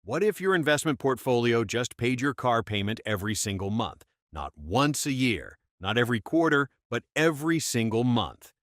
What if your investment portfolio just paid your car payment every single month? Not once a year, not every quarter, but every single month.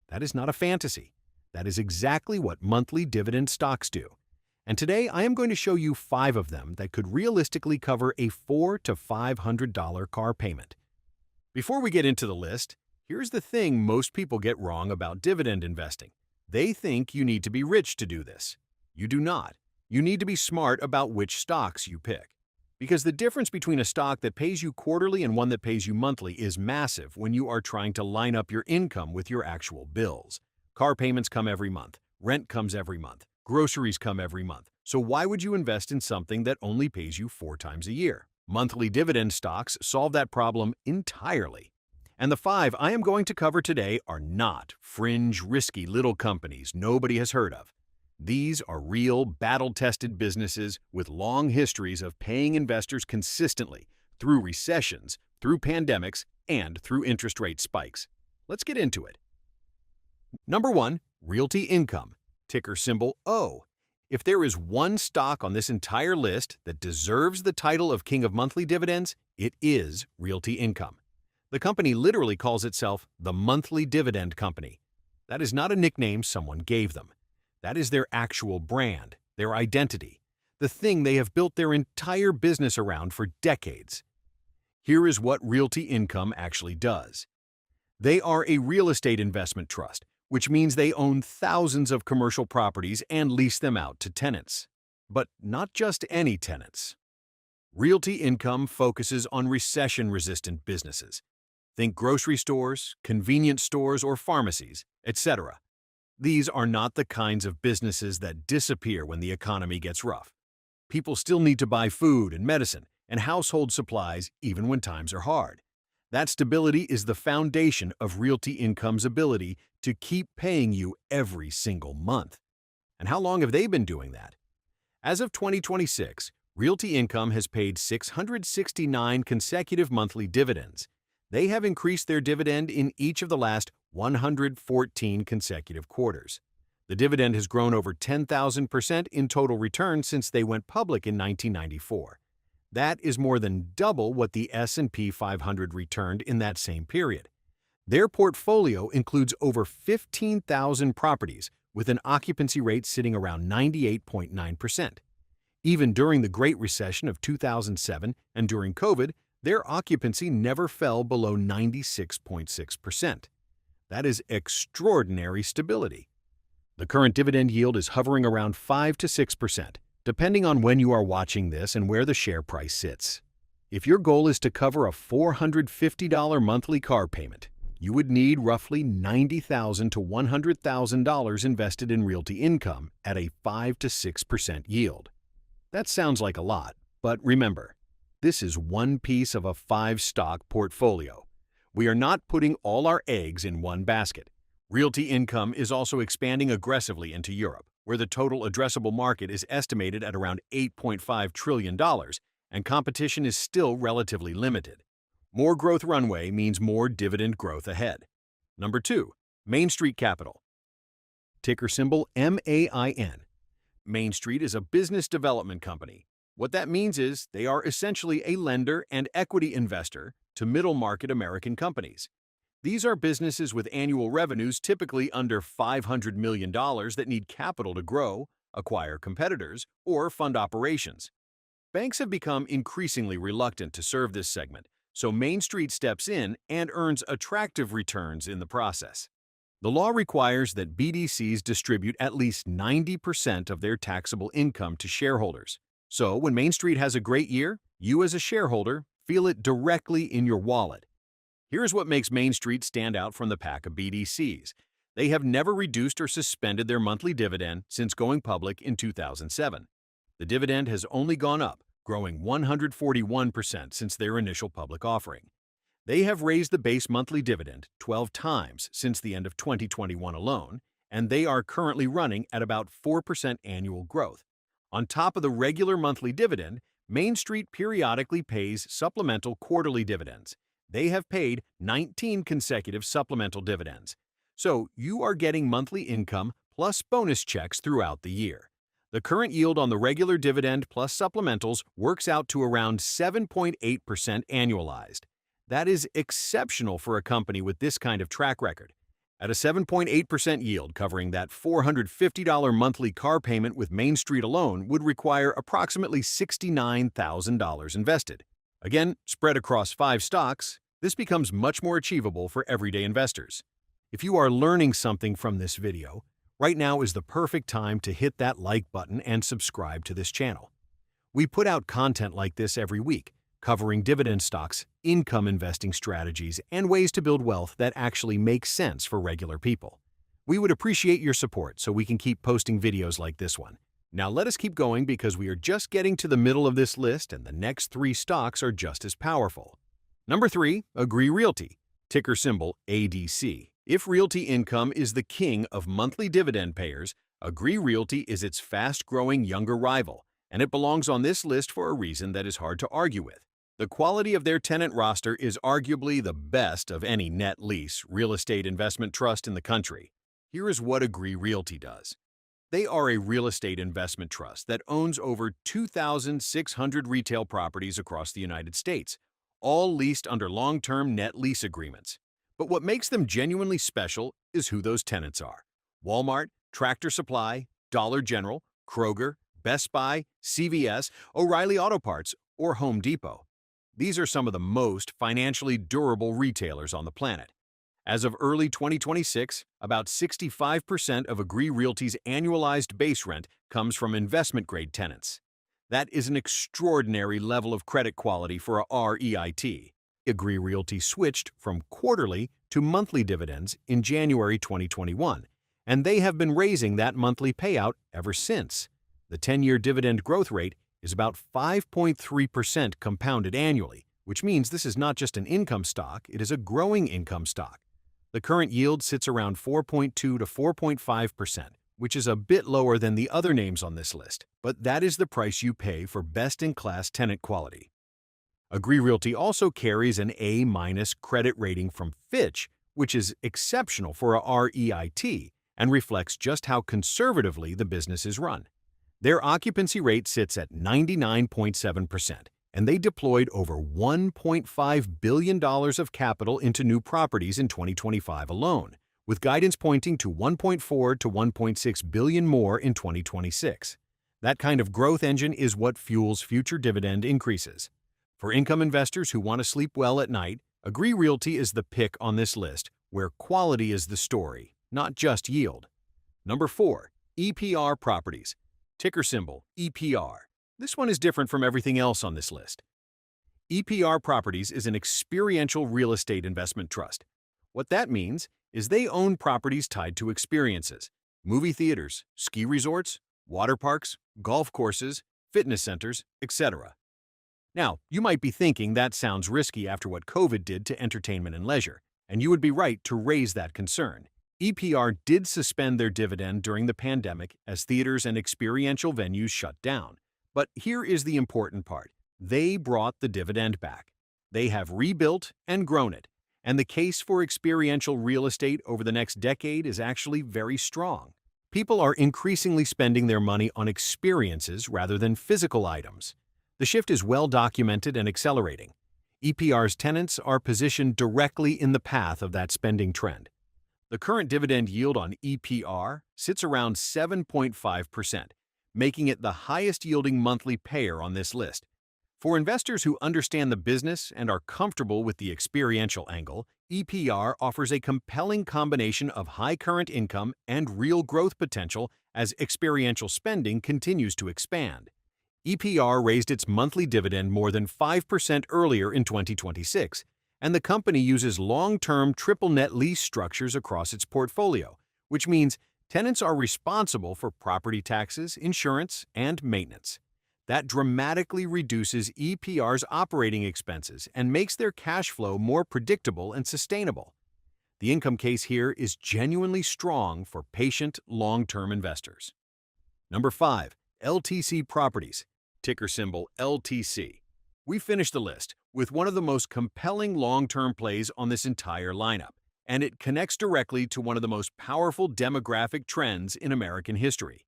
That is not a fantasy. That is exactly what monthly dividend stocks do. And today I am going to show you 5 of them that could realistically cover a $400 to $500 car payment. Before we get into the list, here's the thing most people get wrong about dividend investing. They think you need to be rich to do this. You do not. You need to be smart about which stocks you pick. Because the difference between a stock that pays you quarterly and one that pays you monthly is massive when you are trying to line up your income with your actual bills. Car payments come every month, rent comes every month, groceries come every month. So why would you invest in something that only pays you 4 times a year? Monthly dividend stocks solve that problem entirely. And the 5 I am going to cover today are not fringe, risky little companies nobody has heard of. These are real, battle-tested businesses with long histories of paying investors consistently through recessions, through pandemics, and through interest rate spikes. Let's get into it. Number 1, Realty Income, ticker symbol O. If there is one stock on this entire list that deserves the title of King of Monthly Dividends, it is Realty Income. The company literally calls itself the Monthly Dividend Company. That is not a nickname someone gave them. That is their actual brand, their identity, the thing they have built their entire business around for decades. Here is what Realty Income actually does. They are a real estate investment trust, which means they own thousands of commercial properties and lease them out to tenants. But not just any tenants. Realty Income focuses on recession-resistant businesses. Think grocery stores, convenience stores, or pharmacies, etc. These are not the kinds of businesses that disappear when the economy gets rough. People still need to buy food and medicine and household supplies even when times are hard. That stability is the foundation of Realty Income's ability to keep paying you every single month. And how long have they been doing that? As of 2026, Realty Income has paid 669 consecutive monthly dividends. They have increased their dividend in each of the last 114 consecutive quarters. The dividend has grown over 10,000% in total return since they went public in 1994. That is more than double what the S&P 500 returned in that same period. Their portfolio includes over 15,000 properties with an occupancy rate sitting around 98.9%. Even during the Great Recession of 2007 and during COVID, their occupancy never fell below 96.6%. That is extraordinary stability. The current dividend yield is hovering around 5 to 6%, depending on when you are watching this and where the share price sits. If your goal is to cover a $450 monthly car payment, you would need roughly $90,000 to $100,000 invested in Realty Income at a 5 to 6% yield. That sounds like a lot, but remember, this is one piece of a 5-stock portfolio. We are not putting all our eggs in one basket. Realty Income is also expanding aggressively into Europe, where the total addressable market is estimated at around $8.5 trillion, and competition is still relatively limited. More growth runway means more dividend growth ahead. Number 2, Main Street Capital, ticker symbol MAIN. Main Street is a business development company. What that means is they are essentially a lender and equity investor to middle-market American companies. These are businesses with annual revenues typically under $500 million that need capital to grow, acquire competitors, or fund operations. Banks have become increasingly reluctant to serve this segment, so Main Street steps in and earns attractive returns in the process. The law requires that BDCs distribute at least 90% of their taxable income to shareholders. So when Main Street has a great year, you as a shareholder feel it directly in your wallet. Here's what makes Main Street stand out from the pack of BDCs. They have never reduced or suspended their monthly dividend since going public in 2007. The dividend has only gone up, growing 141% since their initial public offering. They have raised the base monthly dividend 12 times since the end of 2021 alone, and they are currently running at about 4% annual growth. On top of the regular monthly dividend, Main Street periodically pays supplemental quarterly dividends. They have paid 19 consecutive supplemental dividends. So you are getting monthly income plus bonus checks throughout the year. The current yield on the regular dividend plus supplementals works out to around 7.8% annualized. That is exceptional for a company with this kind of track record. At a 7.8% yield covering that $450 monthly car payment with Main Street alone would require approximately $69,000 invested. Again, spread across 5 stocks, this becomes much more achievable for everyday investors. If you are learning something from this video, right now is the perfect time to hit that like button and subscribe to this channel. We put out content like this every week, covering dividend stocks, income investing strategies, and ways to build wealth that actually make sense for regular people. We would appreciate your support so we can keep posting videos like this one. Now let us keep going because we are just getting to the middle of this list and the next 3 stocks are just as powerful. Number 3, Agree Realty, ticker symbol ADC. If Realty Income is the king of monthly dividend payers, Agree Realty is its fast-growing younger rival, and it belongs on this list for a reason that is hard to argue with. The quality of their tenant roster is arguably the best of any net lease real estate investment trust in the country. Here is what Agree Realty does. They are a real estate investment trust that owns over 2,600 retail properties across the United States, all leased under long-term net lease agreements. But what makes them genuinely special is who those tenants are. Walmart, Tractor Supply, Dollar General, Kroger, Best Buy, CVS, O'Reilly Auto Parts, or Home Depot. These are some of the most financially durable retailers on the planet. As of early 2026, about 65% of Agree Realty's annualized base rent comes from investment-grade tenants. That is an extraordinary level of credit quality for a REIT. Agree Realty switched from quarterly to monthly dividends in January 2021, and they have been raising that monthly payout ever since. The 10-year dividend growth rate is about 5.3% compounded annually, which means this is not just an income stock, it is a growing income stock. The current yield sits around 4.2 to 4.5%, which is a bit lower than the other names on this list, but that is the price you pay for best-in-class tenant quality. Agree Realty also carries an A- credit rating from Fitch, which is exceptional for a REIT and reflects just how conservatively the business is run. Their occupancy rate sits at 99.7%, and they deployed over $1.5 billion of capital into new properties in 2025 alone, with guidance pointing to $1.4 to $1.6 billion more in 2026. That kind of growth engine is what fuels future dividend increases. For income investors who want to sleep well at night, Agree Realty is the pick on this list, where quality is the story, not just yield. Number 4, EPR Properties, ticker symbol EPR. This one is different from everything else on this list. EPR Properties is an experiential real estate investment trust. What that means is they own properties tied to experiences: movie theaters, ski resorts, water parks, golf courses, fitness centers, etc. Now, you might be thinking that sounds risky after what COVID did to entertainment and leisure, and you would be right to raise that concern. EPR did suspend their dividend during the pandemic as theaters and experiential venues shut down. But here is the important part. They brought the dividend back. They have rebuilt and grown it, and the case for experiential real estate over the next decade is actually very strong. People are increasingly spending their money on experiences rather than physical items. The shift is well documented and accelerating. EPR's tenants are positioned directly in the path of that spending trend. The current dividend yield on EPR sits around 7.5%, making it the highest-yielding monthly payer on this list. For investors who understand the business and are comfortable with the experiential angle, EPR offers a compelling combination of high current income and real growth potential as experiential spending continues to expand. EPR raised its monthly dividend more than 5% earlier in 2026, and the company uses long-term triple net lease structures across its portfolio, which means tenants are responsible for property taxes, insurance, and maintenance. That dramatically reduces EPR's operating expenses and makes their cash flow more predictable and sustainable. The income case here is genuinely strong for patient, long-term investors. Number 5, LTC Properties, ticker symbol LTC. We finished the list with one of the most compelling long-term plays on this entire lineup, and it connects directly to one of the most powerful demographic trends in American history.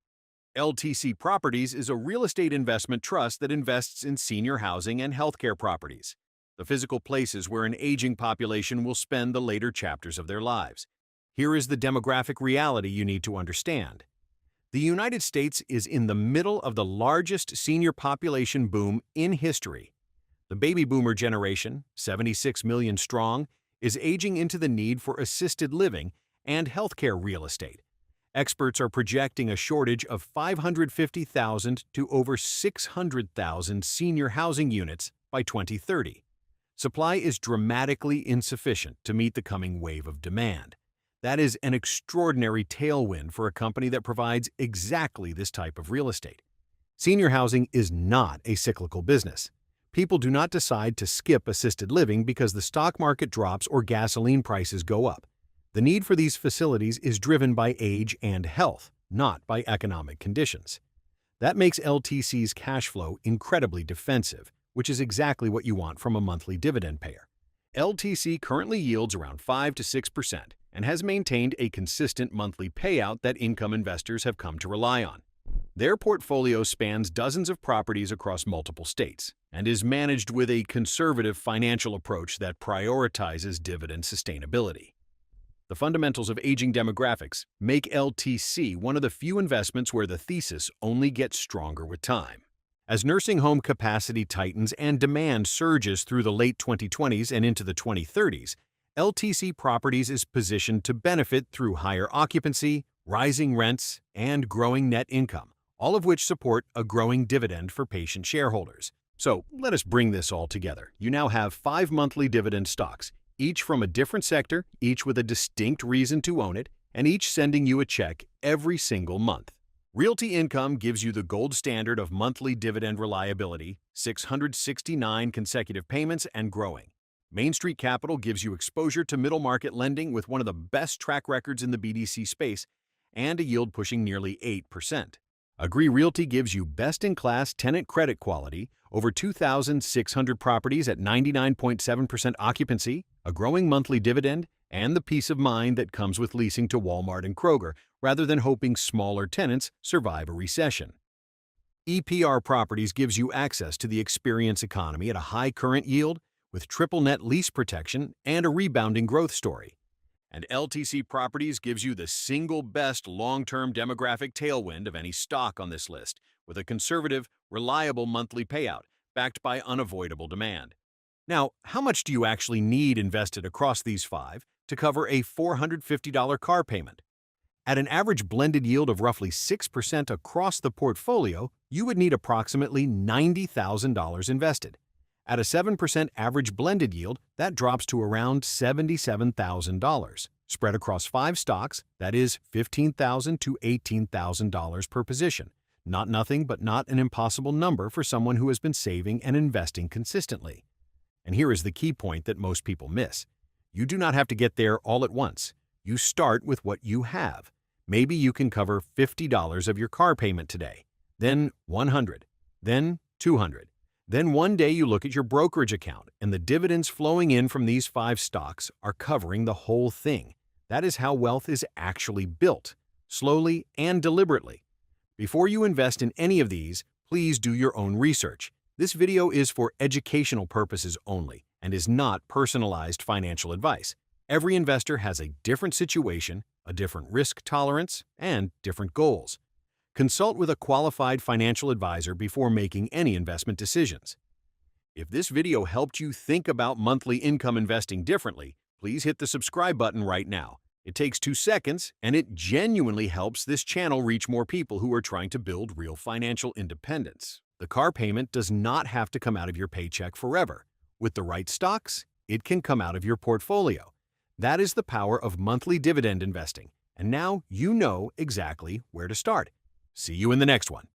LTC Properties is a real estate investment trust that invests in senior housing and healthcare properties, the physical places where an aging population will spend the later chapters of their lives. Here is the demographic reality you need to understand. The United States is in the middle of the largest senior population boom in history. The baby boomer generation, 76 million strong, is aging into the need for assisted living and healthcare real estate. Experts are projecting a shortage of 550,000 to over 600,000 senior housing units by 2030. Supply is dramatically insufficient to meet the coming wave of demand. That is an extraordinary tailwind for a company that provides exactly this type of real estate. Senior housing is not a cyclical business. People do not decide to skip assisted living because the stock market drops or gasoline prices go up. The need for these facilities is driven by age and health, not by economic conditions. That makes LTC's cash flow incredibly defensive, which is exactly what you want from a monthly dividend payer. LTC currently yields around 5 to 6% and has maintained a consistent monthly payout that income investors have come to rely on. Their portfolio spans dozens of properties across multiple states and is managed with a conservative financial approach that prioritizes dividend sustainability. The fundamentals of aging demographics make LTC one of the few investments where the thesis only gets stronger with time. As nursing home capacity tightens and demand surges through the late 2020s and into the 2030s, LTC Properties is positioned to benefit through higher occupancy, rising rents, and growing net income, all of which support a growing dividend for patient shareholders. So let us bring this all together. You now have 5 monthly dividend stocks, each from a different sector, each with a distinct reason to own it, and each sending you a check every single month. Realty Income gives you the gold standard of monthly dividend reliability, 669 consecutive payments and growing. Main Street Capital gives you exposure to middle market lending with one of the best track records in the BDC space and a yield pushing nearly 8%. Agree Realty gives you best-in-class tenant credit quality, over 2,600 properties at 99.7% occupancy, a growing monthly dividend, and the peace of mind that comes with leasing to Walmart and Kroger rather than hoping smaller tenants survive a recession. EPR Properties gives you access to the experience economy at a high current yield with triple net lease protection and a rebounding growth story. And LTC Properties gives you the single best long-term demographic tailwind of any stock on this list, with a conservative, reliable monthly payout backed by unavoidable demand. Now, how much do you actually need invested across these 5 to cover a $450 car payment? At an average blended yield of roughly 6% across the portfolio, you would need approximately $90,000 invested. At a 7% average blended yield, that drops to around $77,000. Spread across 5 stocks, that is $15,000 to $18,000 per position. Not nothing, but not an impossible number for someone who has been saving and investing consistently. And here is the key point that most people miss. You do not have to get there all at once. You start with what you have. Maybe you can cover $50 of your car payment today, then $100, then $200. Then one day you look at your brokerage account and the dividends flowing in from these 5 stocks are covering the whole thing. That is how wealth is actually built, slowly and deliberately. Before you invest in any of these, please do your own research. This video is for educational purposes only and is not personalized financial advice. Every investor has a different situation, a different risk tolerance, and different goals. Consult with a qualified financial advisor before making any investment decisions. If this video helped you think about monthly income investing differently, please hit the subscribe button right now. It takes 2 seconds, and it genuinely helps this channel reach more people who are trying to build real financial independence. The car payment does not have to come out of your paycheck forever. With the right stocks, it can come out of your portfolio. That is the power of monthly dividend investing, and now you know exactly where to start. See you in the next one.